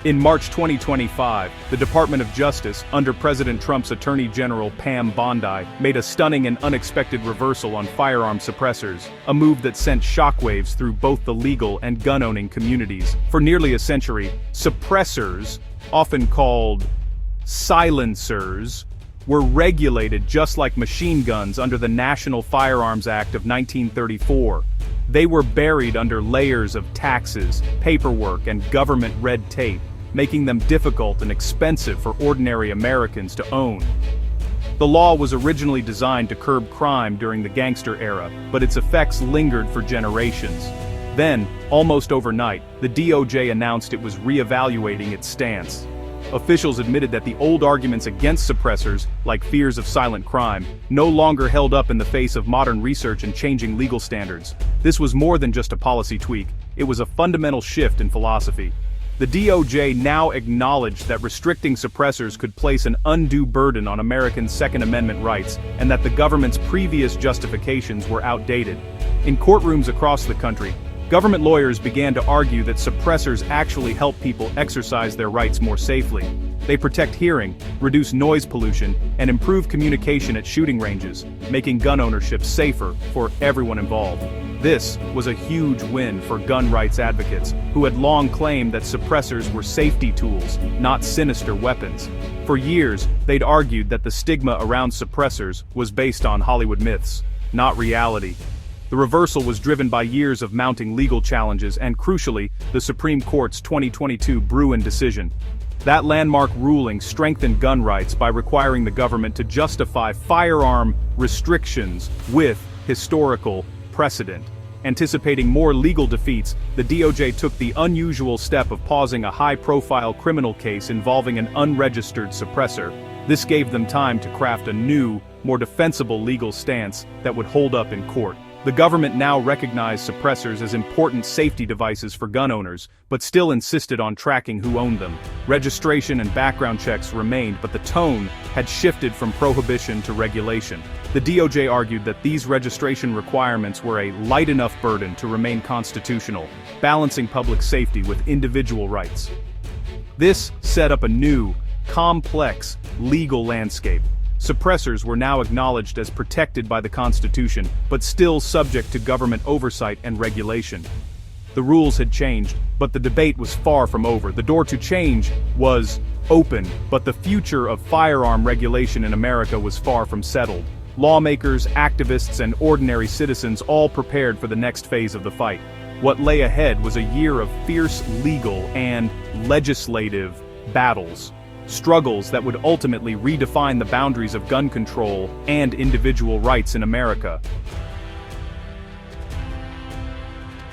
In March 2025, the Department of Justice, under President Trump's Attorney General Pam Bondi, made a stunning and unexpected reversal on firearm suppressors, a move that sent shockwaves through both the legal and gun-owning communities. For nearly a century, suppressors, often called silencers, were regulated just like machine guns under the National Firearms Act of 1934. They were buried under layers of taxes, paperwork, and government red tape, making them difficult and expensive for ordinary Americans to own. The law was originally designed to curb crime during the gangster era, but its effects lingered for generations. Then, almost overnight, the DOJ announced it was re-evaluating its stance. Officials admitted that the old arguments against suppressors, like fears of silent crime, no longer held up in the face of modern research and changing legal standards. This was more than just a policy tweak, it was a fundamental shift in philosophy. The DOJ now acknowledged that restricting suppressors could place an undue burden on Americans' Second Amendment rights, and that the government's previous justifications were outdated. In courtrooms across the country, government lawyers began to argue that suppressors actually help people exercise their rights more safely. They protect hearing, reduce noise pollution, and improve communication at shooting ranges, making gun ownership safer for everyone involved. This was a huge win for gun rights advocates, who had long claimed that suppressors were safety tools, not sinister weapons. For years, they'd argued that the stigma around suppressors was based on Hollywood myths, not reality. The reversal was driven by years of mounting legal challenges and, crucially, the Supreme Court's 2022 Bruin decision. That landmark ruling strengthened gun rights by requiring the government to justify firearm restrictions with historical precedent. Anticipating more legal defeats, the DOJ took the unusual step of pausing a high-profile criminal case involving an unregistered suppressor. This gave them time to craft a new, more defensible legal stance that would hold up in court. The government now recognized suppressors as important safety devices for gun owners, but still insisted on tracking who owned them. Registration and background checks remained, but the tone had shifted from prohibition to regulation. The DOJ argued that these registration requirements were a light enough burden to remain constitutional, balancing public safety with individual rights. This set up a new, complex, legal landscape. Suppressors were now acknowledged as protected by the Constitution, but still subject to government oversight and regulation. The rules had changed, but the debate was far from over. The door to change was open, but the future of firearm regulation in America was far from settled. Lawmakers, activists, and ordinary citizens all prepared for the next phase of the fight. What lay ahead was a year of fierce legal and legislative battles. Struggles that would ultimately redefine the boundaries of gun control and individual rights in America.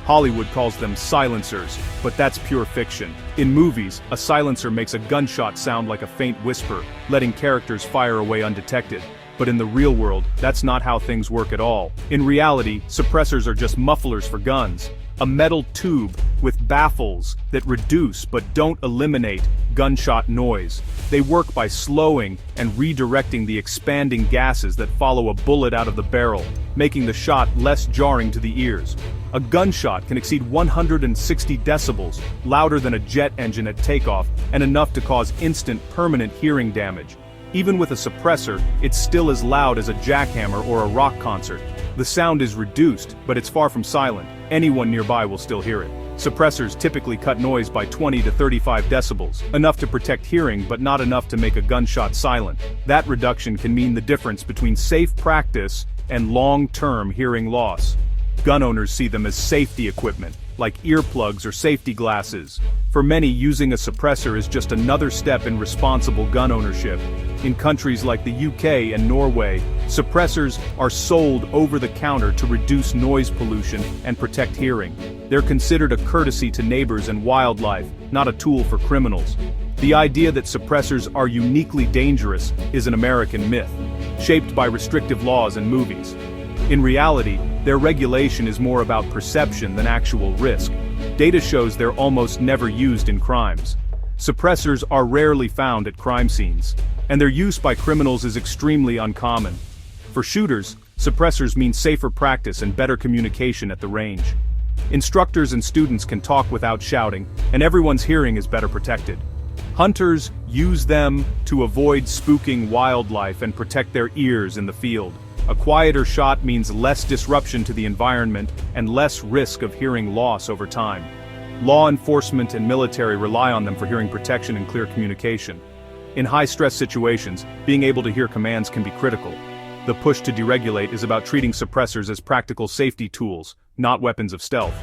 Hollywood calls them silencers, but that's pure fiction. In movies, a silencer makes a gunshot sound like a faint whisper, letting characters fire away undetected. But in the real world, that's not how things work at all. In reality, suppressors are just mufflers for guns. A metal tube with baffles that reduce but don't eliminate gunshot noise. They work by slowing and redirecting the expanding gases that follow a bullet out of the barrel, making the shot less jarring to the ears. A gunshot can exceed 160 decibels, louder than a jet engine at takeoff, and enough to cause instant, permanent hearing damage. Even with a suppressor, it's still as loud as a jackhammer or a rock concert. The sound is reduced, but it's far from silent. Anyone nearby will still hear it. Suppressors typically cut noise by 20 to 35 decibels, enough to protect hearing but not enough to make a gunshot silent. That reduction can mean the difference between safe practice and long-term hearing loss. Gun owners see them as safety equipment, like earplugs or safety glasses. For many, using a suppressor is just another step in responsible gun ownership. In countries like the UK and Norway, suppressors are sold over the counter to reduce noise pollution and protect hearing. They're considered a courtesy to neighbors and wildlife, not a tool for criminals. The idea that suppressors are uniquely dangerous is an American myth, shaped by restrictive laws and movies. In reality, their regulation is more about perception than actual risk. Data shows they're almost never used in crimes. Suppressors are rarely found at crime scenes, and their use by criminals is extremely uncommon. For shooters, suppressors mean safer practice and better communication at the range. Instructors and students can talk without shouting, and everyone's hearing is better protected. Hunters use them to avoid spooking wildlife and protect their ears in the field. A quieter shot means less disruption to the environment and less risk of hearing loss over time. Law enforcement and military rely on them for hearing protection and clear communication. In high-stress situations, being able to hear commands can be critical. The push to deregulate is about treating suppressors as practical safety tools, not weapons of stealth.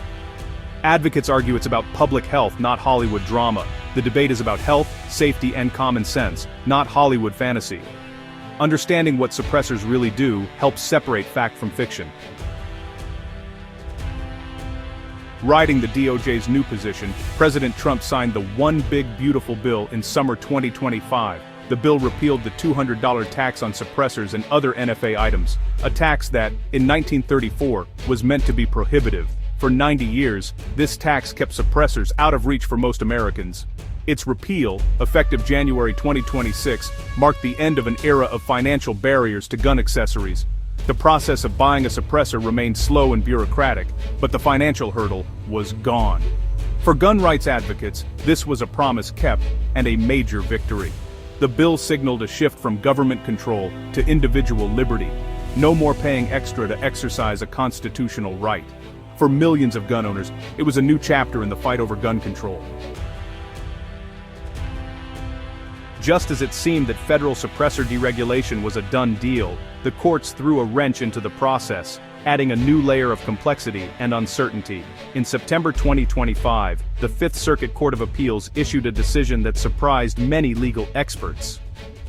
Advocates argue it's about public health, not Hollywood drama. The debate is about health, safety, and common sense, not Hollywood fantasy. Understanding what suppressors really do helps separate fact from fiction. Riding the DOJ's new position, President Trump signed the One Big Beautiful Bill in summer 2025. The bill repealed the $200 tax on suppressors and other NFA items, a tax that, in 1934, was meant to be prohibitive. For 90 years, this tax kept suppressors out of reach for most Americans. Its repeal, effective January 2026, marked the end of an era of financial barriers to gun accessories. The process of buying a suppressor remained slow and bureaucratic, but the financial hurdle was gone. For gun rights advocates, this was a promise kept and a major victory. The bill signaled a shift from government control to individual liberty. No more paying extra to exercise a constitutional right. For millions of gun owners, it was a new chapter in the fight over gun control. Just as it seemed that federal suppressor deregulation was a done deal, the courts threw a wrench into the process, adding a new layer of complexity and uncertainty. In September 2025, the Fifth Circuit Court of Appeals issued a decision that surprised many legal experts.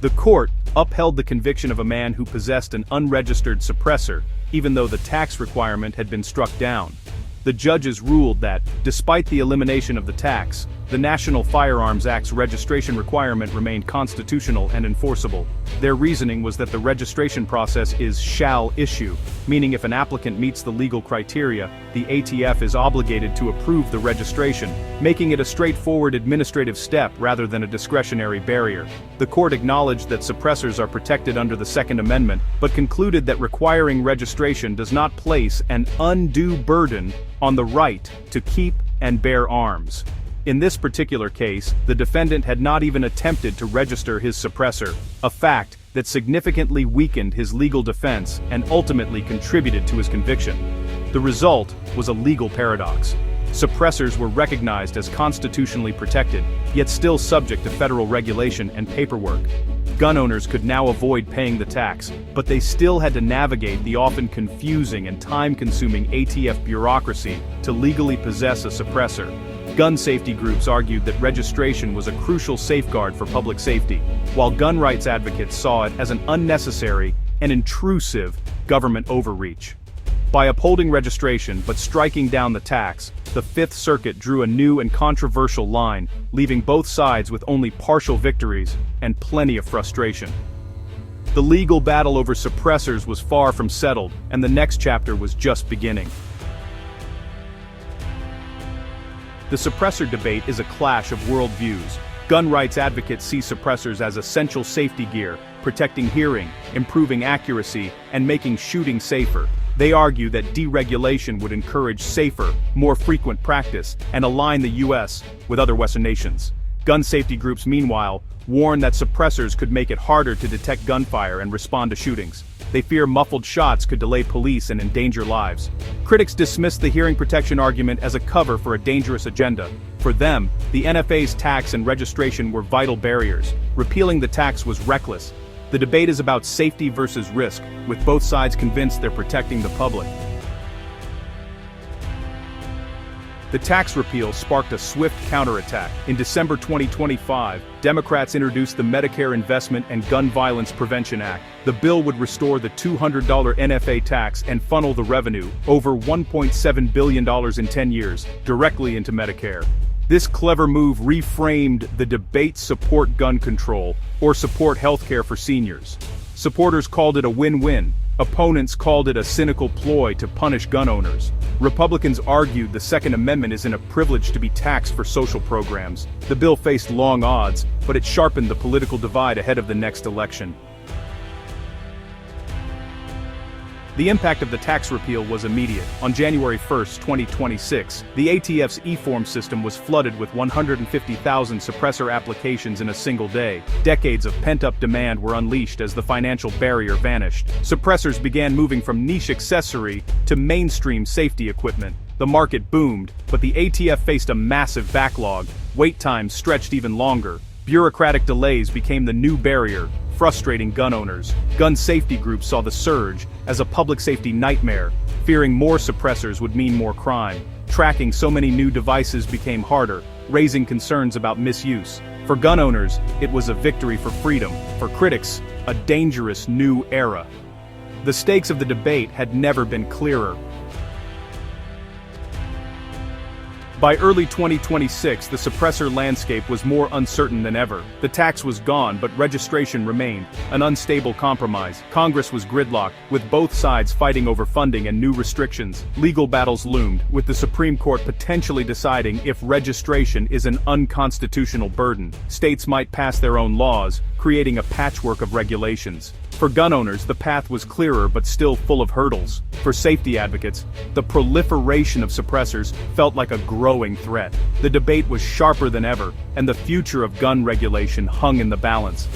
The court upheld the conviction of a man who possessed an unregistered suppressor, even though the tax requirement had been struck down. The judges ruled that, despite the elimination of the tax, the National Firearms Act's registration requirement remained constitutional and enforceable. Their reasoning was that the registration process is shall issue, meaning if an applicant meets the legal criteria, the ATF is obligated to approve the registration, making it a straightforward administrative step rather than a discretionary barrier. The court acknowledged that suppressors are protected under the Second Amendment, but concluded that requiring registration does not place an undue burden on the right to keep and bear arms. In this particular case, the defendant had not even attempted to register his suppressor, a fact that significantly weakened his legal defense and ultimately contributed to his conviction. The result was a legal paradox. Suppressors were recognized as constitutionally protected, yet still subject to federal regulation and paperwork. Gun owners could now avoid paying the tax, but they still had to navigate the often confusing and time-consuming ATF bureaucracy to legally possess a suppressor. Gun safety groups argued that registration was a crucial safeguard for public safety, while gun rights advocates saw it as an unnecessary and intrusive government overreach. By upholding registration but striking down the tax, the Fifth Circuit drew a new and controversial line, leaving both sides with only partial victories and plenty of frustration. The legal battle over suppressors was far from settled, and the next chapter was just beginning. The suppressor debate is a clash of worldviews. Gun rights advocates see suppressors as essential safety gear, protecting hearing, improving accuracy, and making shooting safer. They argue that deregulation would encourage safer, more frequent practice and align the U.S. with other Western nations. Gun safety groups, meanwhile, warn that suppressors could make it harder to detect gunfire and respond to shootings. They fear muffled shots could delay police and endanger lives. Critics dismiss the hearing protection argument as a cover for a dangerous agenda. For them, the NFA's tax and registration were vital barriers. Repealing the tax was reckless. The debate is about safety versus risk, with both sides convinced they're protecting the public. The tax repeal sparked a swift counterattack. In December 2025, Democrats introduced the Medicare Investment and Gun Violence Prevention Act. The bill would restore the $200 NFA tax and funnel the revenue, over $1.7 billion in 10 years, directly into Medicare. This clever move reframed the debate: support gun control or support healthcare for seniors. Supporters called it a win-win. Opponents called it a cynical ploy to punish gun owners. Republicans argued the Second Amendment isn't a privilege to be taxed for social programs. The bill faced long odds, but it sharpened the political divide ahead of the next election. The impact of the tax repeal was immediate. On January 1, 2026, the ATF's e-form system was flooded with 150,000 suppressor applications in a single day. Decades of pent-up demand were unleashed as the financial barrier vanished. Suppressors began moving from niche accessory to mainstream safety equipment. The market boomed, but the ATF faced a massive backlog. Wait times stretched even longer. Bureaucratic delays became the new barrier, frustrating gun owners. Gun safety groups saw the surge as a public safety nightmare, fearing more suppressors would mean more crime. Tracking so many new devices became harder, raising concerns about misuse. For gun owners, it was a victory for freedom. For critics, a dangerous new era. The stakes of the debate had never been clearer. By early 2026, the suppressor landscape was more uncertain than ever. The tax was gone, but registration remained, an unstable compromise. Congress was gridlocked, with both sides fighting over funding and new restrictions. Legal battles loomed, with the Supreme Court potentially deciding if registration is an unconstitutional burden. States might pass their own laws, creating a patchwork of regulations. For gun owners, the path was clearer but still full of hurdles. For safety advocates, the proliferation of suppressors felt like a growing threat. The debate was sharper than ever, and the future of gun regulation hung in the balance.